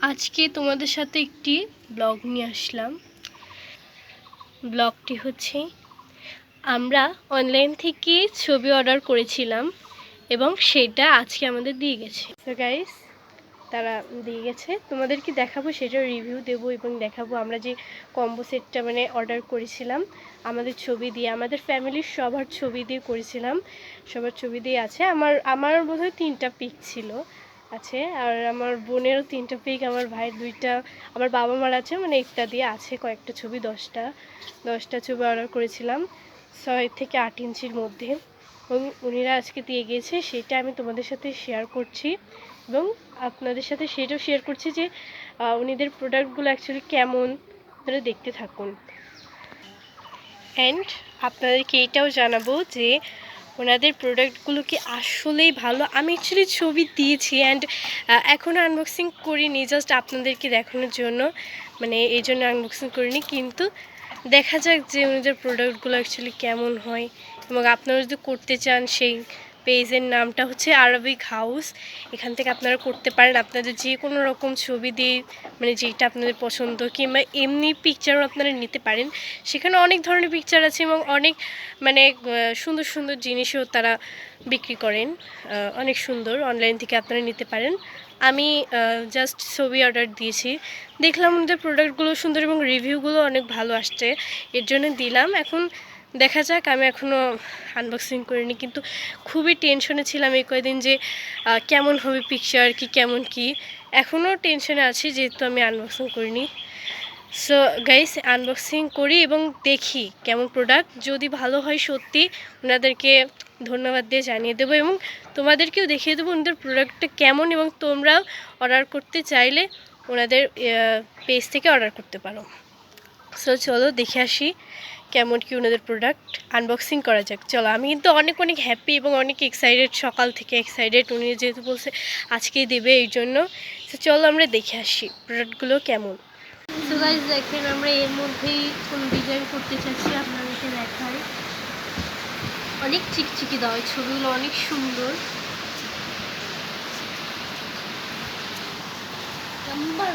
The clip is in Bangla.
আজকে তোমাদের সাথে একটি ব্লগ নিয়ে আসলাম। ব্লগটি হচ্ছে আমরা অনলাইন থেকে ছবি অর্ডার করেছিলাম এবং সেটা আজকে আমাদের দিয়ে গেছে। সো গাইস, তারা দিয়ে গেছে, তোমাদেরকে দেখাবো, সেটার রিভিউ দেবো এবং দেখাবো আমরা যে কম্বো সেটটা অর্ডার করেছিলাম আমাদের ছবি দিয়ে, আমাদের ফ্যামিলির সবার ছবি দিয়ে করেছিলাম, সবার ছবি দিয়ে আছে। আমার বোধহয় 3টা পিক ছিল আছে, আর আমার বোনেরও 3টা পিক, আমার ভাইয়ের 2টা, আমার বাবা মার আছে একটা দিয়ে আছে কয়েকটা ছবি, 10টা ছবি অর্ডার করেছিলাম 6 থেকে 8 ইঞ্চির মধ্যে, এবং উনিরা আজকে দিয়ে গিয়েছে। সেটা আমি তোমাদের সাথে শেয়ার করছি এবং আপনাদের সাথে সেটাও শেয়ার করছি যে উনিদের প্রোডাক্টগুলো অ্যাকচুয়ালি কেমন, আপনারা দেখতে থাকুন। অ্যান্ড আপনাদেরকে এটাও জানাবো যে ওনাদের প্রোডাক্টগুলো কি আসলেই ভালো। আমি অ্যাকচুয়ালি ছবি দিয়েছি অ্যান্ড এখনও আনবক্সিং করিনি, জাস্ট আপনাদেরকে দেখানোর জন্য, এই জন্য আনবক্সিং করিনি। কিন্তু দেখা যাক যে ওনাদের প্রোডাক্টগুলো অ্যাকচুয়ালি কেমন হয়। এবং আপনারা যদি করতে চান, সেই পেজের নামটা হচ্ছে আরবিক হাউস, এখান থেকে আপনারা করতে পারেন আপনাদের যে কোনো রকম ছবি দিয়ে, যেটা আপনাদের পছন্দ, কিংবা এমনি পিকচারও আপনারা নিতে পারেন। সেখানে অনেক ধরনের পিকচার আছে এবং অনেক সুন্দর সুন্দর জিনিসও তারা বিক্রি করেন, অনেক সুন্দর। অনলাইন থেকে আপনারা নিতে পারেন। আমি জাস্ট ছবি অর্ডার দিয়েছি, দেখলাম ওদের প্রোডাক্টগুলো সুন্দর এবং রিভিউগুলো অনেক ভালো আসছে, এর জন্য দিলাম। এখন দেখা যাক, আমি এখনও আনবক্সিং করিনি, কিন্তু খুবই টেনশনে ছিলাম এই কয়েকদিন যে কেমন হবে পিকচার, কি কেমন কি, এখনও টেনশনে আছি যেহেতু আমি আনবক্সিং করিনি। সো গাইস, আনবক্সিং করি এবং দেখি কেমন প্রোডাক্ট। যদি ভালো হয় সত্যি ওনাদেরকে ধন্যবাদ দিয়ে জানিয়ে দেবো এবং তোমাদেরকেও দেখিয়ে দেবো ওনাদের প্রোডাক্টটা কেমন, এবং তোমরাও অর্ডার করতে চাইলে ওনাদের পেজ থেকে অর্ডার করতে পারো। সো চলো দেখে আসি কেমন কি ওনাদের প্রোডাক্ট, আনবক্সিং করা যাক। চলো, আমি কিন্তু অনেক হ্যাপি এবং অনেক এক্সাইটেড, সকাল থেকে এক্সাইটেড, উনি যেহেতু বলছে আজকেই দেবে এই জন্য। সো চলো আমরা দেখে আসি প্রোডাক্টগুলো কেমন। সো গাইস, দেখেন আমরা এর মধ্যেই কোন ডিজাইন করতে চাচ্ছি আপনাদেরকে দেখাই। অনেক চিকচিকি দেওয়া, ছবিগুলো অনেক সুন্দর। নাম্বার